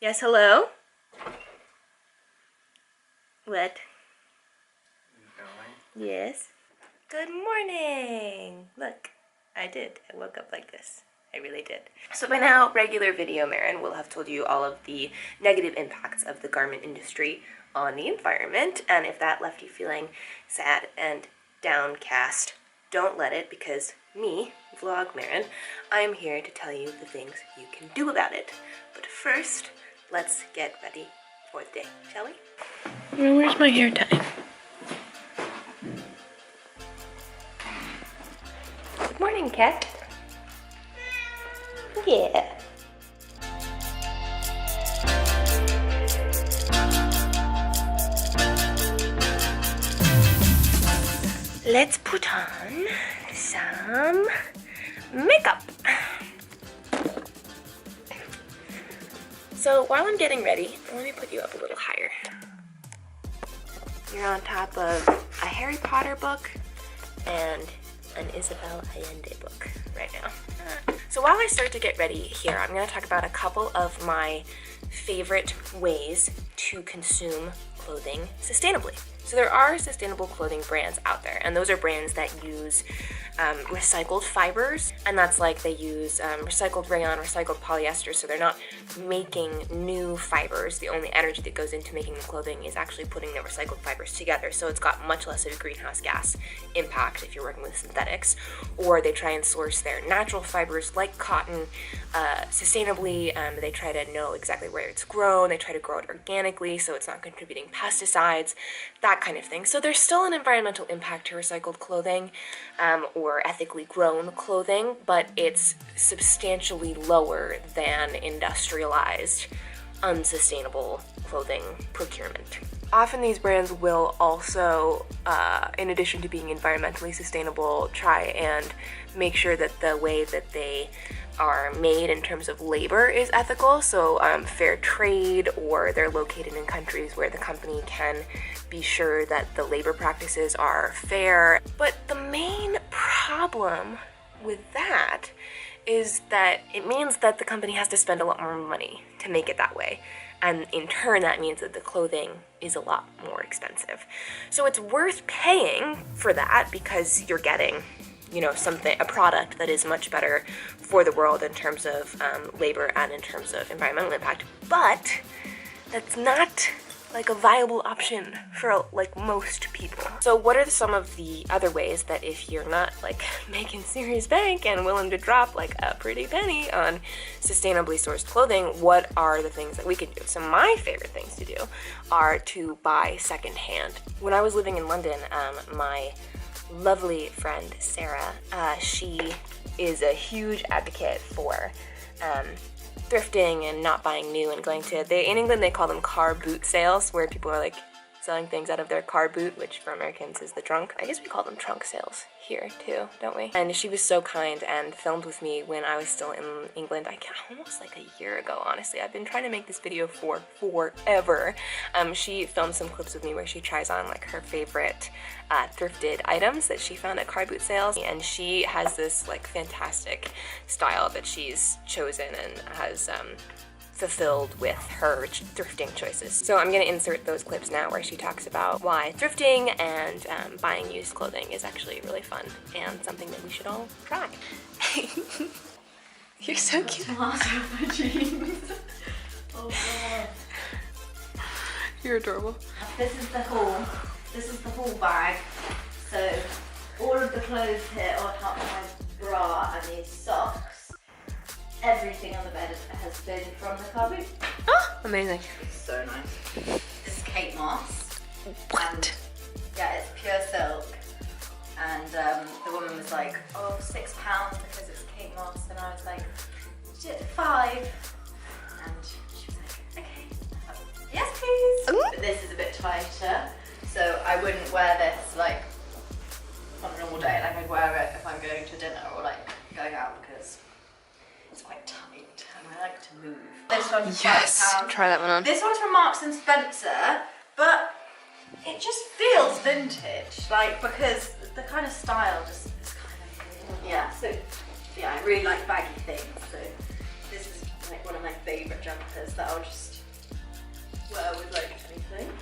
Yes, hello? What? Yes. Good morning! Look, I did. I woke up like this. I really did. So by now, regular video Marin will have told you all of the negative impacts of the garment industry on the environment, and if that left you feeling sad and downcast, don't let it, because me, Vlog Marin, I'm here to tell you the things you can do about it. But first, let's get ready for the day, shall we? Well, where's my hair tie? Good morning, cat. Yeah. Let's put on some makeup. So while I'm getting ready, let me put you up a little higher. You're on top of a Harry Potter book and an Isabel Allende book right now. So while I start to get ready here, I'm going to talk about a couple of my favorite ways to consume clothing sustainably. So there are sustainable clothing brands out there, and those are brands that use recycled fibers, and that's like they use recycled rayon, recycled polyester, so they're not making new fibers. The only energy that goes into making the clothing is actually putting the recycled fibers together, so it's got much less of a greenhouse gas impact if you're working with synthetics. Or they try and source their natural fibers like cotton sustainably. They try to know exactly where it's grown, they try to grow it organically so it's not contributing pesticides, that kind of thing. So there's still an environmental impact to recycled clothing or ethically grown clothing, but it's substantially lower than industrialized, unsustainable clothing procurement. Often these brands will also, in addition to being environmentally sustainable, try and make sure that the way that they are made in terms of labor is ethical, so fair trade, or they're located in countries where the company can be sure that the labor practices are fair. But the main problem with that is that it means that the company has to spend a lot more money to make it that way. And in turn, that means that the clothing is a lot more expensive. So it's worth paying for that because you're getting, you know, a product that is much better for the world in terms of labor and in terms of environmental impact. But that's not like a viable option for like most people. So what are some of the other ways that if you're not like making serious bank and willing to drop like a pretty penny on sustainably sourced clothing, what are the things that we can do? So my favorite things to do are to buy secondhand. When I was living in London, my lovely friend Sarah, she is a huge advocate for thrifting and not buying new and going to, in England they call them car boot sales, where people are like selling things out of their car boot, which for Americans is the trunk. I guess we call them trunk sales here too, don't we? And she was so kind and filmed with me when I was still in England, almost like a year ago, honestly. I've been trying to make this video for forever. She filmed some clips with me where she tries on like her favorite thrifted items that she found at car boot sales, and she has this like fantastic style that she's chosen and has fulfilled with her thrifting choices. So I'm going to insert those clips now where she talks about why thrifting and buying used clothing is actually really fun and something that we should all try. You're so cute. Oh god. You're adorable. This is the haul. This is the haul bag. So all of the clothes here on top of my bra and these socks. Everything on the bed has been from the car boot. Oh, amazing. It's so nice. This is Kate Moss. What? And, yeah, it's pure silk. And the woman was like, oh, £6 because it's Kate Moss. And I was like, $5. And she was like, okay. Yes, please. Ooh. But this is a bit tighter. So I wouldn't wear this like on a normal day. Like I'd wear it if I'm going to dinner or like going out because it's quite tight and I like to move. This one's £5. Try that one on. This one's from Marks and Spencer, but it just feels vintage, like because the kind of style just is kind of, yeah. So yeah, I really like baggy things. So this is like one of my favourite jumpers that I'll just wear with like anything.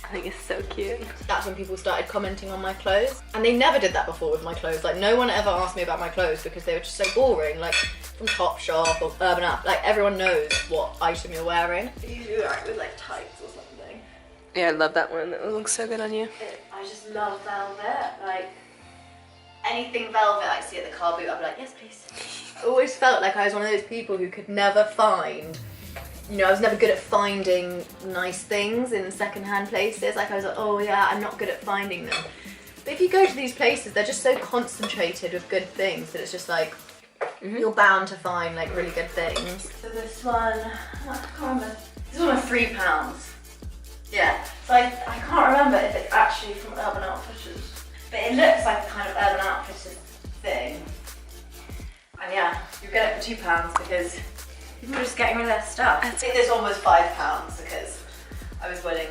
I think it's so cute. That's when people started commenting on my clothes. And they never did that before with my clothes. Like, no one ever asked me about my clothes because they were just so boring. Like, from Topshop or Urban Outfitters, like, everyone knows what item you're wearing. You do right with, like, tights or something. Yeah, I love that one. That looks so good on you. I just love velvet. Like, anything velvet I see at the car boot, I'll be like, yes, please. I always felt like I was one of those people who could never find, you know, I was never good at finding nice things in secondhand places. Like, I was like, oh yeah, I'm not good at finding them. But if you go to these places, they're just so concentrated with good things that it's just like, you're bound to find like really good things. So this one, I can't remember. This one was £3. Yeah, so I can't remember if it's actually from Urban Outfitters. But it looks like a kind of Urban Outfitters thing. And yeah, you get it for £2 because people are just getting rid of their stuff. I think this one was £5 because I was willing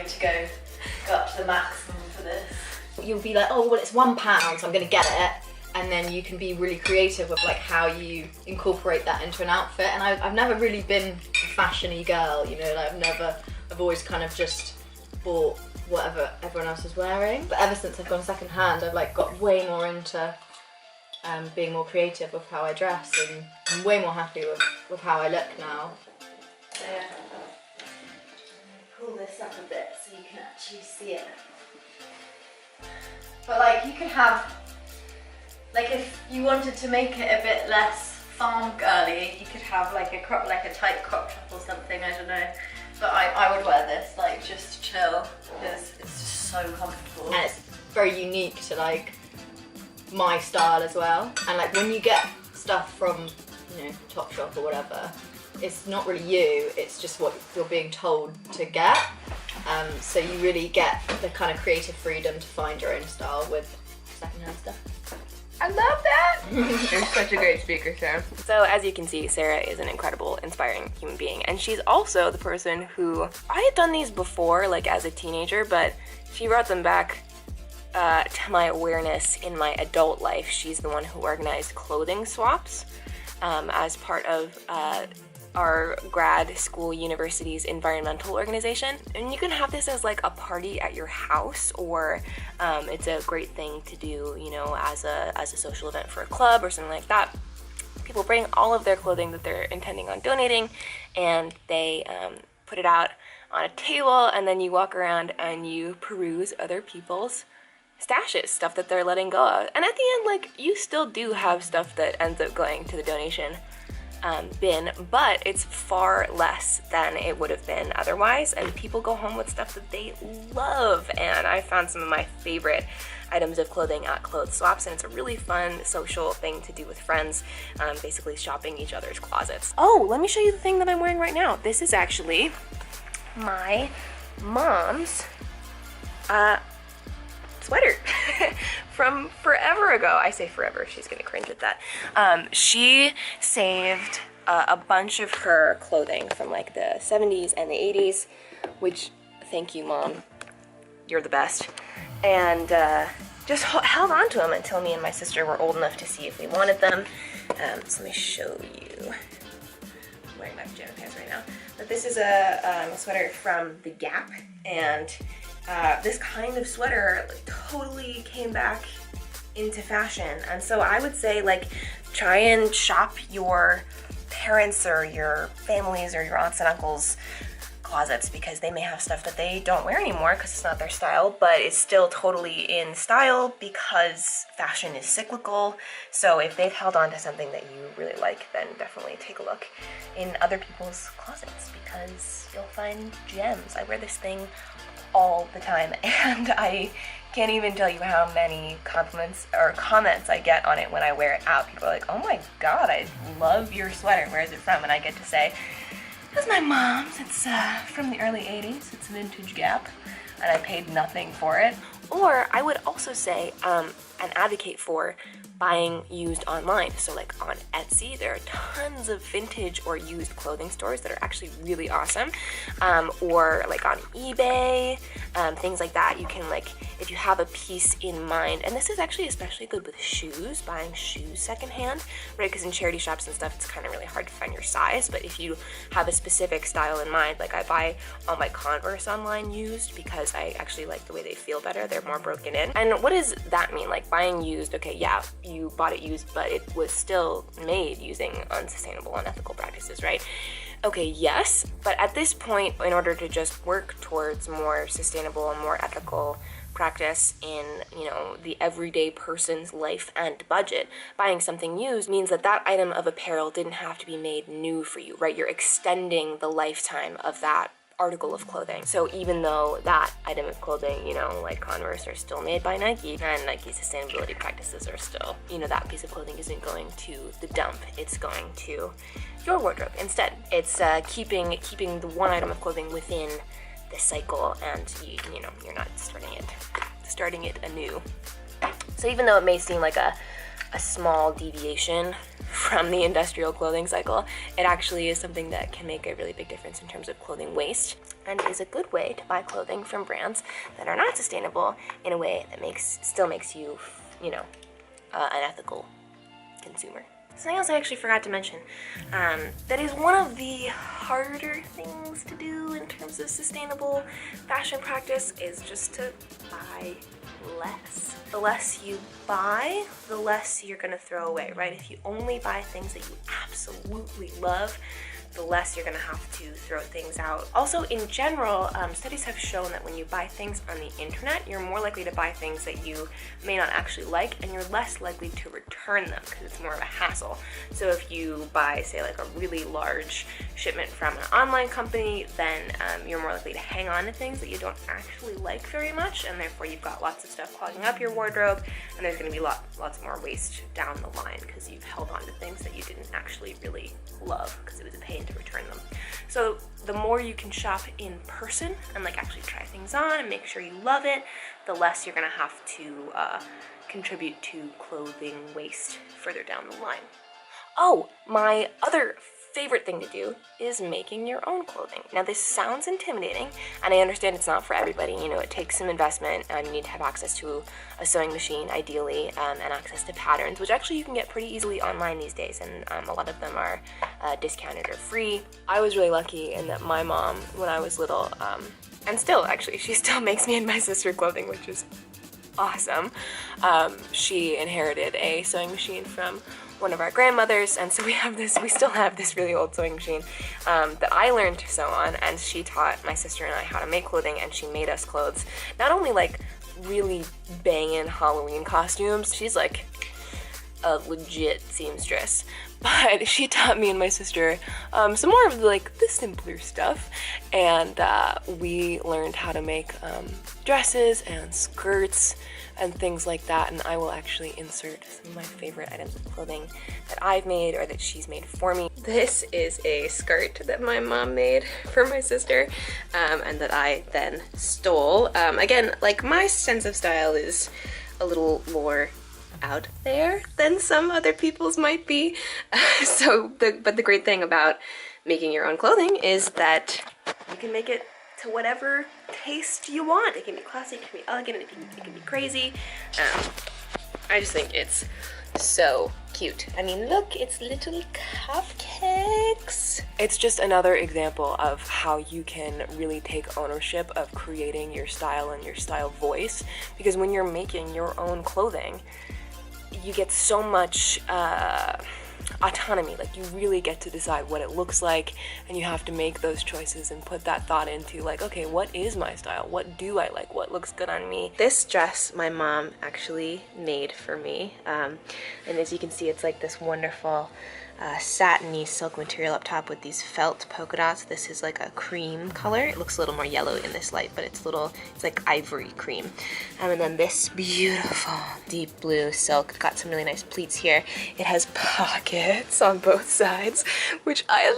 to go up to the maximum for this. You'll be like, oh well, it's £1, so I'm gonna get it. And then you can be really creative with like how you incorporate that into an outfit. And I've never really been a fashion-y girl, you know, like I've always kind of just bought whatever everyone else is wearing. But ever since I've gone second-hand, I've like got way more into being more creative with how I dress, and I'm way more happy with how I look now. So yeah, pull this up a bit so you can actually see it. But like you could have, like if you wanted to make it a bit less farm girly, you could have like a tight crop top or something, I don't know. But I would wear this, like just chill, because it's just so comfortable. And it's very unique to like my style as well. And like when you get stuff from, you know, Topshop or whatever, it's not really you, it's just what you're being told to get. So you really get the kind of creative freedom to find your own style with secondhand stuff. I love that! You're such a great speaker, Sarah. So as you can see, Sarah is an incredible, inspiring human being. And she's also the person who, I had done these before, like as a teenager, but she brought them back to my awareness in my adult life. She's the one who organized clothing swaps as part of our grad school university's environmental organization. And you can have this as like a party at your house, or it's a great thing to do, you know, as a social event for a club or something like that. People bring all of their clothing that they're intending on donating, and they put it out on a table, and then you walk around and you peruse other people's stashes, stuff that they're letting go of. And at the end, like, you still do have stuff that ends up going to the donation bin, but it's far less than it would have been otherwise, and people go home with stuff that they love. And I found some of my favorite items of clothing at clothes swaps, and it's a really fun social thing to do with friends, basically shopping each other's closets. Oh, let me show you the thing that I'm wearing right now. This is actually my mom's sweater from forever ago. I say forever, she's gonna cringe at that. She saved a bunch of her clothing from like the 70s and the 80s, which, thank you, Mom, you're the best. And just held on to them until me and my sister were old enough to see if we wanted them. So let me show you. I'm wearing my pajama pants right now. But this is a sweater from The Gap, and this kind of sweater totally came back into fashion. And so I would say, like, try and shop your parents or your families or your aunts and uncles' closets, because they may have stuff that they don't wear anymore because it's not their style, but it's still totally in style because fashion is cyclical. So if they've held on to something that you really like, then definitely take a look in other people's closets, because you'll find gems. I wear this thing all the time, and I can't even tell you how many compliments or comments I get on it when I wear it out. People are like, oh my god, I love your sweater, where is it from? And I get to say, that's my mom's. It's from the early 80s. It's vintage Gap, and I paid nothing for it. Or I would also say, and advocate for buying used online. So like on Etsy, there are tons of vintage or used clothing stores that are actually really awesome. Or like on eBay, things like that. You can, like, if you have a piece in mind, and this is actually especially good with shoes, buying shoes secondhand, right? Because in charity shops and stuff, it's kind of really hard to find your size. But if you have a specific style in mind, like I buy all my Converse online used because I actually like the way they feel better. They're more broken in. And what does that mean? Like buying used, okay, yeah, you bought it used, but it was still made using unsustainable, unethical practices, right? Okay, yes, but at this point, in order to just work towards more sustainable and more ethical practice in, you know, the everyday person's life and budget, buying something used means that that item of apparel didn't have to be made new for you, right? You're extending the lifetime of that article of clothing. So even though that item of clothing, you know, like Converse, are still made by Nike, and Nike sustainability practices are still, you know, that piece of clothing isn't going to the dump, it's going to your wardrobe instead. It's keeping the one item of clothing within the cycle, and you know, you're not starting it anew. So even though it may seem like a small deviation from the industrial clothing cycle, it actually is something that can make a really big difference in terms of clothing waste, and is a good way to buy clothing from brands that are not sustainable in a way that still makes you, you know, an ethical consumer. Something else I actually forgot to mention, that is one of the harder things to do in terms of sustainable fashion practice, is just to buy less. The less you buy, the less you're gonna throw away, right? If you only buy things that you absolutely love, the less you're gonna have to throw things out. Also, in general, studies have shown that when you buy things on the internet, you're more likely to buy things that you may not actually like, and you're less likely to return them because it's more of a hassle. So if you buy, say, like a really large shipment from an online company, then you're more likely to hang on to things that you don't actually like very much, and therefore you've got lots of stuff clogging up your wardrobe, and there's gonna be lots more waste down the line because you've held on to things that you didn't actually really love because it was a pain to return them. So the more you can shop in person and like actually try things on and make sure you love it, the less you're gonna have to contribute to clothing waste further down the line. Oh, my other favorite thing to do is making your own clothing. Now this sounds intimidating, and I understand it's not for everybody. You know, it takes some investment, and you need to have access to a sewing machine ideally, and access to patterns, which actually you can get pretty easily online these days, and a lot of them are discounted or free. I was really lucky in that my mom, when I was little, and still actually, she still makes me and my sister clothing, which is awesome. She inherited a sewing machine from one of our grandmothers, and so we still have this really old sewing machine that I learned to sew on, and she taught my sister and I how to make clothing, and she made us clothes. Not only like really banging Halloween costumes, she's like a legit seamstress, but she taught me and my sister some more of the simpler stuff, and we learned how to make dresses and skirts and things like that, and I will actually insert some of my favorite items of clothing that I've made or that she's made for me. This is a skirt that my mom made for my sister, and that I then stole. Again, like, my sense of style is a little more out there than some other people's might be. But the great thing about making your own clothing is that you can make it to whatever taste you want. It can be classic, it can be elegant, it can be crazy. I just think it's so cute. I mean, look, it's little cupcakes. It's just another example of how you can really take ownership of creating your style and your style voice, because when you're making your own clothing, you get so much autonomy. Like, you really get to decide what it looks like, and you have to make those choices and put that thought into, like, okay, what is my style? What do I like? What looks good on me? This dress my mom actually made for me, and as you can see, it's like this wonderful satiny silk material up top with these felt polka dots. This is like a cream color. It looks a little more yellow in this light, but it's like ivory cream. And then this beautiful deep blue silk. Got some really nice pleats here. It has pockets on both sides, which I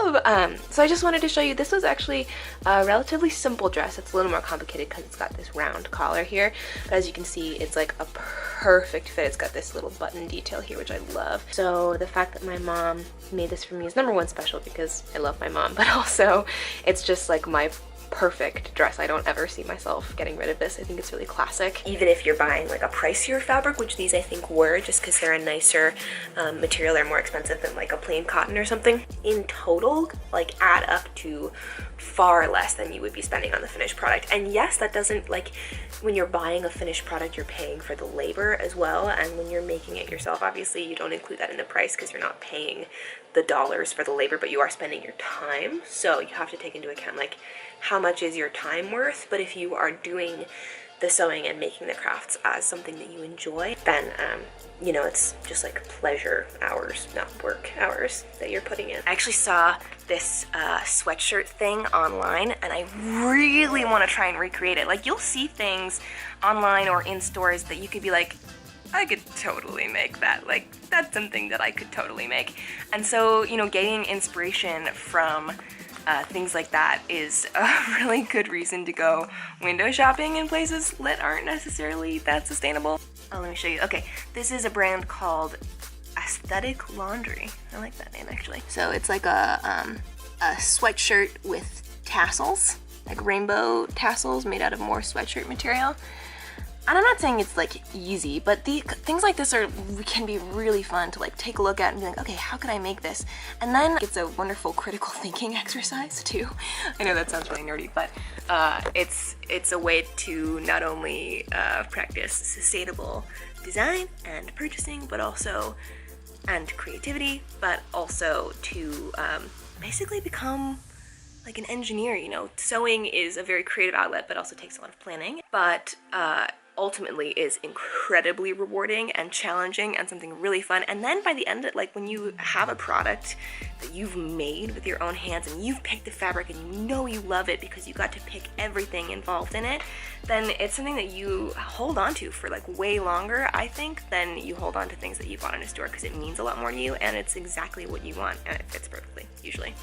love. So I just wanted to show you, this was actually a relatively simple dress. It's a little more complicated because it's got this round collar here. But as you can see, it's like a perfect fit. It's got this little button detail here, which I love. So the fact that my mom made this for me is number one special because I love my mom, but also it's just like my perfect dress. I don't ever see myself getting rid of this. I think it's really classic. Even if you're buying like a pricier fabric, which these I think were, just because they're a nicer material, they're more expensive than like a plain cotton or something, in total like add up to far less than you would be spending on the finished product. And yes, that doesn't, like, when you're buying a finished product, you're paying for the labor as well, and when you're making it yourself, obviously you don't include that in the price because you're not paying the dollars for the labor, but you are spending your time. So you have to take into account like how much is your time worth. But if you are doing the sewing and making the crafts as something that you enjoy, then you know, it's just like pleasure hours, not work hours that you're putting in. I actually saw this sweatshirt thing online and I really want to try and recreate it. Like, you'll see things online or in stores that you could be like, I could totally make that. Like, that's something that I could totally make. And so, you know, getting inspiration from things like that is a really good reason to go window shopping in places that aren't necessarily that sustainable. Oh, let me show you. Okay, this is a brand called Aesthetic Laundry. I like that name, actually. So it's like a sweatshirt with tassels, like rainbow tassels made out of more sweatshirt material. And I'm not saying it's like easy, but things like this can be really fun to like take a look at and be like, okay, how can I make this? And then it's a wonderful critical thinking exercise too. I know that sounds really nerdy, but it's a way to not only practice sustainable design and purchasing, but also and creativity, but also to basically become like an engineer. You know, sewing is a very creative outlet, but also takes a lot of planning. But ultimately is incredibly rewarding and challenging and something really fun. And then by the end of, like, when you have a product that you've made with your own hands and you've picked the fabric and you know you love it because you got to pick everything involved in it, then it's something that you hold on to for like way longer, I think, than you hold on to things that you bought in a store, because it means a lot more to you and it's exactly what you want and it fits perfectly, usually.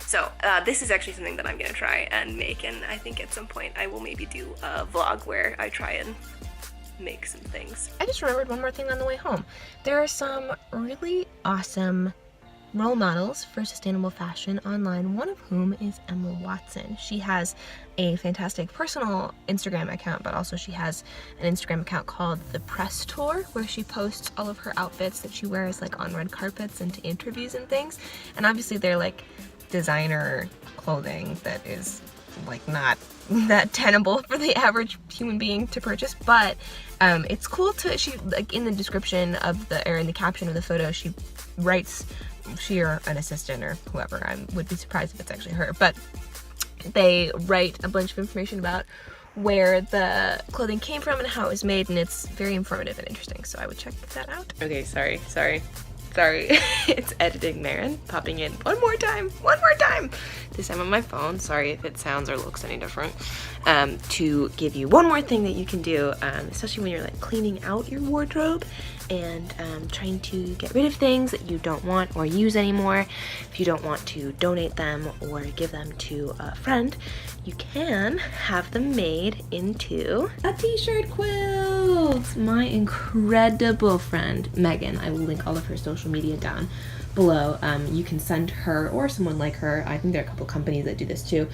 So this is actually something that I'm gonna try and make, and I think at some point I will maybe do a vlog where I try and make some things. I just remembered one more thing on the way home. There are some really awesome role models for sustainable fashion online, one of whom is Emma Watson. She has a fantastic personal Instagram account, but also she has an Instagram account called The Press Tour, where she posts all of her outfits that she wears like on red carpets and to interviews and things. And obviously they're like designer clothing that is like not that tenable for the average human being to purchase, but it's cool to, she, like, in the description of the, or in the caption of the photo, she writes, she or an assistant or whoever, I would be surprised if it's actually her, but they write a bunch of information about where the clothing came from and how it was made, and it's very informative and interesting, so I would check that out. Okay, sorry. It's editing Marin popping in one more time, this time on my phone. Sorry if it sounds or looks any different. To give you one more thing that you can do, especially when you're like cleaning out your wardrobe and trying to get rid of things that you don't want or use anymore. If you don't want to donate them or give them to a friend, you can have them made into a t-shirt quilt. My incredible friend Megan, I will link all of her social media down below. You can send her or someone like her, I think there are a couple companies that do this too,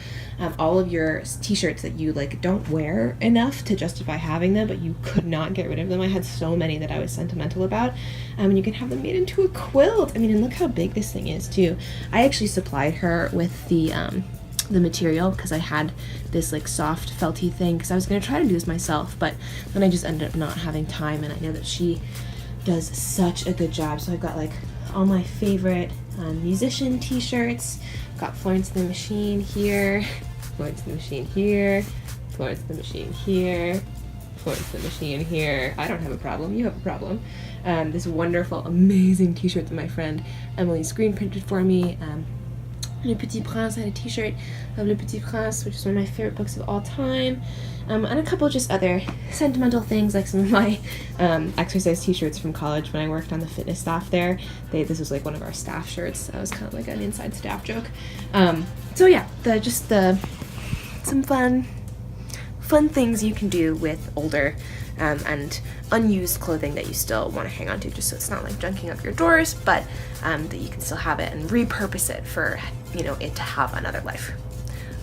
all of your t-shirts that you like don't wear enough to justify having them, but you could not get rid of them. I had so many that I was sentimental about, and you can have them made into a quilt. I mean, and look how big this thing is too. I actually supplied her with the material because I had this like soft felty thing because I was going to try to do this myself, but then I just ended up not having time, and I know that she does such a good job. So I've got like all my favorite musician t-shirts. Got Florence the Machine here, Florence the Machine here, Florence the Machine here, towards the machine here. I don't have a problem. You have a problem. This wonderful, amazing t-shirt that my friend Emily screen printed for me. Le Petit Prince. I had a t-shirt of Le Petit Prince, which is one of my favorite books of all time. And a couple just other sentimental things, like some of my exercise t-shirts from college when I worked on the fitness staff there. This was like one of our staff shirts. That was kind of like an inside staff joke. So yeah, some fun things you can do with older and unused clothing that you still want to hang on to, just so it's not like junking up your drawers, but that you can still have it and repurpose it for, you know, it to have another life.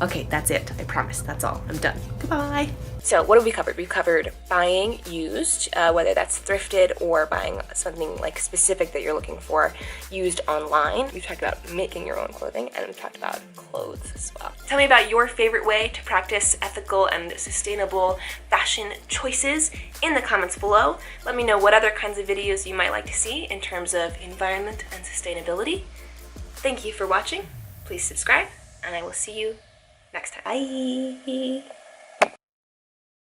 Okay, that's it. I promise. That's all. I'm done. Goodbye. So what have we covered? We've covered buying used, whether that's thrifted or buying something like specific that you're looking for used online. We've talked about making your own clothing, and we've talked about clothes as well. Tell me about your favorite way to practice ethical and sustainable fashion choices in the comments below. Let me know what other kinds of videos you might like to see in terms of environment and sustainability. Thank you for watching. Please subscribe, and I will see you next time. Bye.